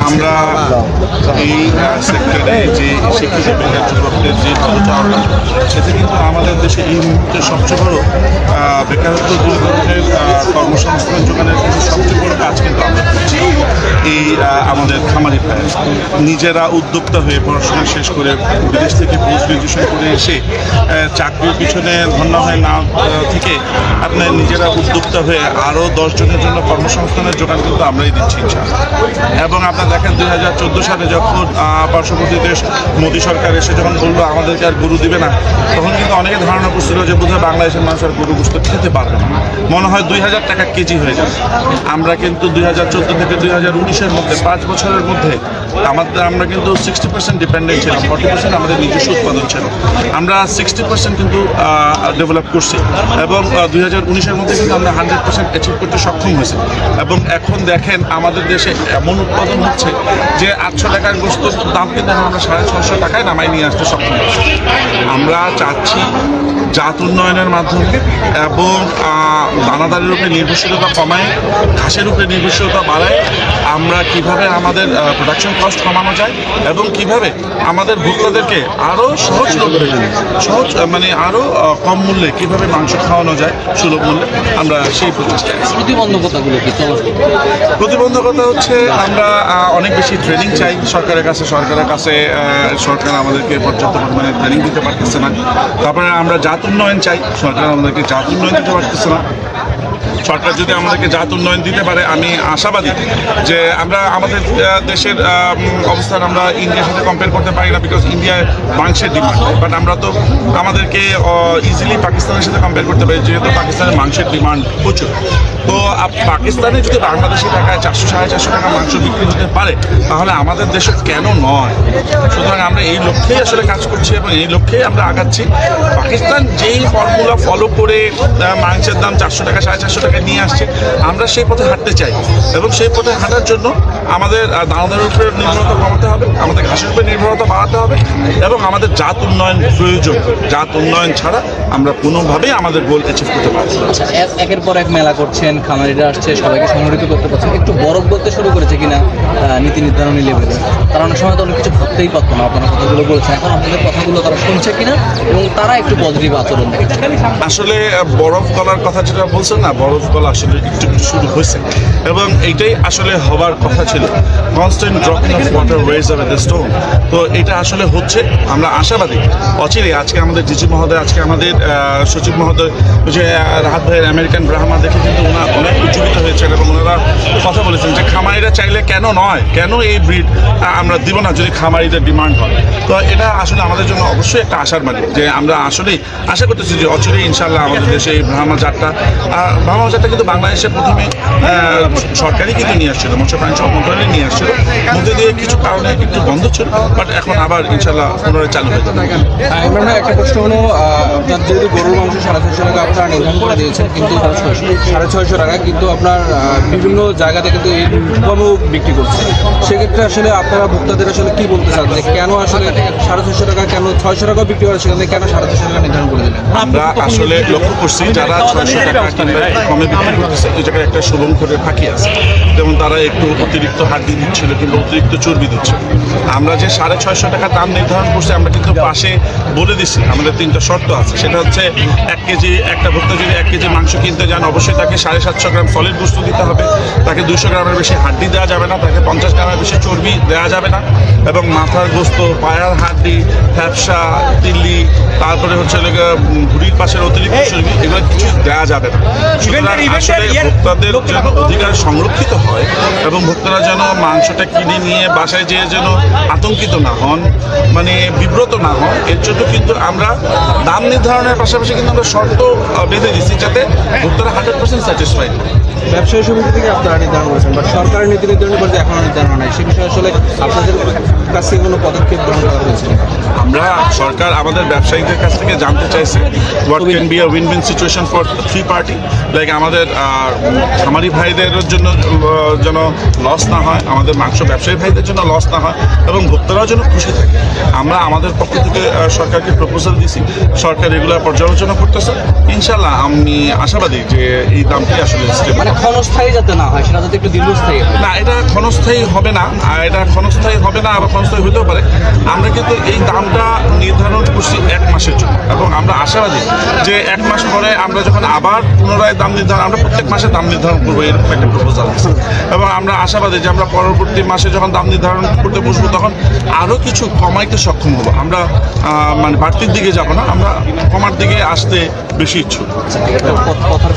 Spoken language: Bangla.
আমরা এই সেক্টরে যে শিক্ষিত বেকার যুবকদের যে চাওয়াটা সেটা কিন্তু আমাদের দেশে এই মুহূর্তে সবচেয়ে বড় বেকারত্ব দূরীকরণের কর্মসংস্থান যোগানের কিন্তু সবচেয়ে বড় কাজ কিন্তু আমরা করছি। এই আমাদের খামারি ভাই নিজেরা উদ্যোক্তা হয়ে পড়াশোনা শেষ করে বিদেশ থেকে পোস্ট গ্রাজুয়েশন করে এসে চাকরির পিছনে ধন্যা হয় না থেকে আপনার নিজেরা উদ্যোক্তা হয়ে আরও 10 জনের জন্য কর্মসংস্থানের যোগান কিন্তু আমরাই দিচ্ছি ইনশাআল্লাহ। এবং আপনার দেখেন 2014 সালে যখন পার্শ্ববর্তী দেশ মোদী সরকার এসে যখন বললো আমাদেরকে আর গরু দিবে না, তখন কিন্তু অনেকে ধারণা করছিল যে বোধহয় বাংলাদেশের মানুষ আর গরু গোশত খেতে পারবে না, মনে হয় 2000 টাকা কেজি হয়ে যাবে। আমরা কিন্তু 2014 থেকে 2019-এর মধ্যে 5 বছরের মধ্যে আমরা কিন্তু 60% ডিপেন্ডেন্ট ছিলাম, 40% আমাদের নিজস্ব উৎপাদন ছিল। আমরা 60% কিন্তু ডেভেলপ করছি এবং 2019-এর মধ্যে কিন্তু আমরা 100% অ্যাচিভ করতে সক্ষম হয়েছি। এবং এখন দেখেন আমাদের দেশে এমন উৎপাদন হচ্ছে যে 800 টাকার গোশতের দাম কিন্তু আমরা 650 টাকায় নামাই নিয়ে আসতে সক্ষম হয়েছি। আমরা চাচ্ছি জাত উন্নয়নের মাধ্যমে এবং দানাদারের উপরে নির্ভরশীলতা কমায়, ঘাসের উপরে নির্ভরশীলতা বাড়ায় আমরা কিভাবে আমাদের প্রোডাকশন কস্ট কমানো যায় এবং কিভাবে আমাদের ভোক্তাদেরকে আরও সহজ মানে আরও কম মূল্যে কিভাবে মাংস খাওয়ানো যায় সুলভ মূল্যে, আমরা সেই প্রচেষ্টায় আছি। প্রতিবন্ধকতাগুলো কি? প্রতিবন্ধকতা হচ্ছে আমরা অনেক বেশি ট্রেনিং চাই সরকারের কাছে। সরকার আমাদেরকে পর্যাপ্ত পরিমাণে ট্রেনিং দিতে পারতেছে না। তারপরে আমরা জাত উন্নয়ন চাই, সরকার আমাদেরকে জাত উন্নয়ন দিতে পারতেছে না। সরকার যদি আমাদেরকে জাত উন্নয়ন দিতে পারে আমি আশাবাদী যে আমরা আমাদের দেশের অবস্থান আমরা ইন্ডিয়ার সাথে কম্পেয়ার করতে পারি না, বিকজ ইন্ডিয়ায় মাংসের ডিমান্ড, বাট আমরা তো আমাদেরকে ইজিলি পাকিস্তানের সাথে কম্পেয়ার করতে পারি, যেহেতু পাকিস্তানের মাংসের ডিমান্ড প্রচুর। তো পাকিস্তানে যদি বাংলাদেশি টাকায় 400-450 টাকা মাংস বিক্রি হতে পারে তাহলে আমাদের দেশে কেন নয়? সুতরাং আমরা এই লক্ষ্যেই আসলে কাজ করছি এবং এই লক্ষ্যেই আমরা আগাচ্ছি। পাকিস্তান যেই ফর্মুলা ফলো করে মাংসের দাম 400 টাকা 450 টাকা নিয়ে আসছে, আমরা সেই পথে হাঁটতে চাই এবং সেই পথে হাঁটার জন্য আমাদের দানাদারের উপরে নির্ভরতা কমাতে হবে, আমাদের ঘাসের উপরে নির্ভরতা বাড়াতে হবে এবং আমাদের জাত উন্নয়ন প্রয়োজন। জাত উন্নয়ন ছাড়া আমরা কোনোভাবেই আমাদের গোল অ্যাচিভ করতে পারবো না। একের পর এক মেলা করছেন, খামারিরা আসছে, সবাইকে সংগঠিত করতে পারছেন, একটু বরফ বলতে শুরু করেছে কিনা নীতি নির্ধারণী লেভেলে? তারা অনেক সময় তো অনেক কিছু ভাবতেই পারতো না, আপনারা কথাগুলো বলছেন, এখন আপনাদের কথাগুলো তারা শুনছে কিনা এবং তারা একটু পজিটিভ আচরণ দেখছে? আসলে বরফ গলার কথা যেটা বলছেন না, বরফ গলা আসলে একটু শুরু হয়েছে এবং এইটাই আসলে হবার কথা ছিল। Constant dropping of water wears of the stone. তো এটা আসলে হচ্ছে, আমরা আশাবাদী অচিরে। আজকে আমাদের ডিজি মহোদয়, আজকে আমাদের সচিব মহোদয় যে রাহাত ভাইয়ের আমেরিকান ব্রাহ্মা দেখে কিন্তু ওনারা অনেক উজ্জীবিত হয়েছেন এবং ওনারা কথা বলেছেন যে খামারিরা চাইলে কেন নয়, কেন এই ব্রিড আমরা দিব না যদি খামারিদের ডিমান্ড হয়। তো এটা আসলে আমাদের জন্য অবশ্যই একটা আশার বাণী যে আমরা আসলেই আশা করতেছি যে অচিরেই ইনশাল্লাহ আমাদের দেশে এই ব্রাহ্মা জাতটা কিন্তু বাংলাদেশে প্রথমে সরকারই কিন্তু নিয়ে আসছিল, মৎস্য প্রাণী মন্ত্রণালয় নিয়ে আসছিল, মধ্যে দিয়ে কিছু কারণে একটু বন্ধ ছিল, বাট এখন আবার ইনশাল্লাহ পুনরায় চালু হয়ে যাবে। ইমরান ভাই, একটা প্রশ্ন হলো, আপনার যেহেতু গরুর মাংস 650 টাকা আপনারা নির্ধারণ করে দিয়েছেন, কিন্তু 650 টাকা, কিন্তু আপনার বিভিন্ন জায়গাতে কিন্তু এই কমও বিক্রি করছে, সেক্ষেত্রে আসলে আপনারা ভোক্তাদের আসলে কি বলতে চান যে কেন আসলে 650 টাকা, কেন 600 টাকাও বিক্রি করে সেখানে কেন 650 টাকা নির্ধারণ করে দিলেন? আমরা আসলে লক্ষ্য করছি যারা 600 টাকা কিংবা কমে বিক্রি করতেছে ওই জায়গায় একটা শুভঙ্করের ফাঁকি আছে, যেমন তারা একটু অতিরিক্ত হাড্ডি দিচ্ছিল কিংবা অতিরিক্ত চর্বি দিচ্ছিল। আমরা যে 650 টাকা দাম নির্ধারণ করছি, আমরা কিন্তু পাশে বলে দিচ্ছি আমাদের 3টা শর্ত আছে। সেটা হচ্ছে 1 কেজি, একটা ভোক্তা যদি 1 কেজি মাংস কিনতে যান অবশ্যই তাকে 750 গ্রাম সলিড বস্তু দিতে হবে, তাকে 200 গ্রামের বেশি হাড্ডি দেওয়া যাবে না, তাকে 50 গ্রামের বেশি চর্বি দেওয়া যাবে না এবং মাথার গোস্ত, পায়ার হাড্ডি, ফ্যাপসা, তিল্লি, তারপরে হচ্ছে ভুঁড়ির পাশের অতিরিক্ত চর্বি, এগুলো কিছু দেওয়া যাবে না। সুতরাং আসলে ভোক্তাদের যেন অধিকার সংরক্ষিত হয় এবং ভোক্তারা যেন মাংসটা কিনে নিয়ে বাসায় যেয়ে যেন আতঙ্কিত না হন, মানে বিব্রত না হন, এর জন্য কিন্তু আমরা দাম নির্ধারণের পাশাপাশি কিন্তু আমরা শর্ত বেঁধে দিচ্ছি যাতে ভোক্তারা 100% স্যাটিসফাইড। ব্যবসায়ী সমিতি থেকে আপনারা নির্ধারণ করেছেন, বাট সরকারের নীতি নির্ধারণী পর্যায়ে এখনও নির্ধারণ নাই, সে বিষয়ে আসলে আপনাদের কাছ থেকে কোনো পদক্ষেপ গ্রহণ করা হয়েছে? আমরা সরকার আমাদের ব্যবসায়ীদের কাছ থেকে জানতে চাইছে what can be a win-win situation for 3 party, like আমাদের খামারি ভাইদের জন্য যেন লস না হয়, আমাদের মাংস ব্যবসায়ী ভাইদের জন্য লস না হয় এবং ভোক্তারাও যেন খুশি থাকে। আমরা আমাদের পক্ষ থেকে সরকারকে প্রপোজাল দিয়েছি, সরকার এগুলো পর্যালোচনা করতেছে। ইনশাল্লাহ আমি আশাবাদী যে এই দামটি আসলে স্টেবল। ক্ষণস্থায়ী যাতে না হয়, সেটা যাতে একটু দীর্ঘস্থায়ী হয়। না, এটা ক্ষণস্থায়ী হবে না, আর এটা ক্ষণস্থায়ী হবে না, আবার ক্ষণস্থায়ী হতেও পারে। আমরা কিন্তু এই দামটা নির্ধারণ করছি 1 মাসের জন্য, এবং আমরা আশাবাদী যে 1 মাস পরে আমরা যখন আবার পুনরায় দাম নির্ধারণ, আমরা প্রত্যেক মাসে দাম নির্ধারণ করবো, এরকম একটা প্রপোজাল আছে। এবং আমরা আশাবাদী যে আমরা পরবর্তী মাসে যখন দাম নির্ধারণ করতে বসবো তখন আরও কিছু কমাইতে সক্ষম হবো। আমরা মানে বাড়তির দিকে যাব না, আমরা কমার দিকে আসতে বেশি ইচ্ছুক। আচ্ছা, ঠিক আছে, কথার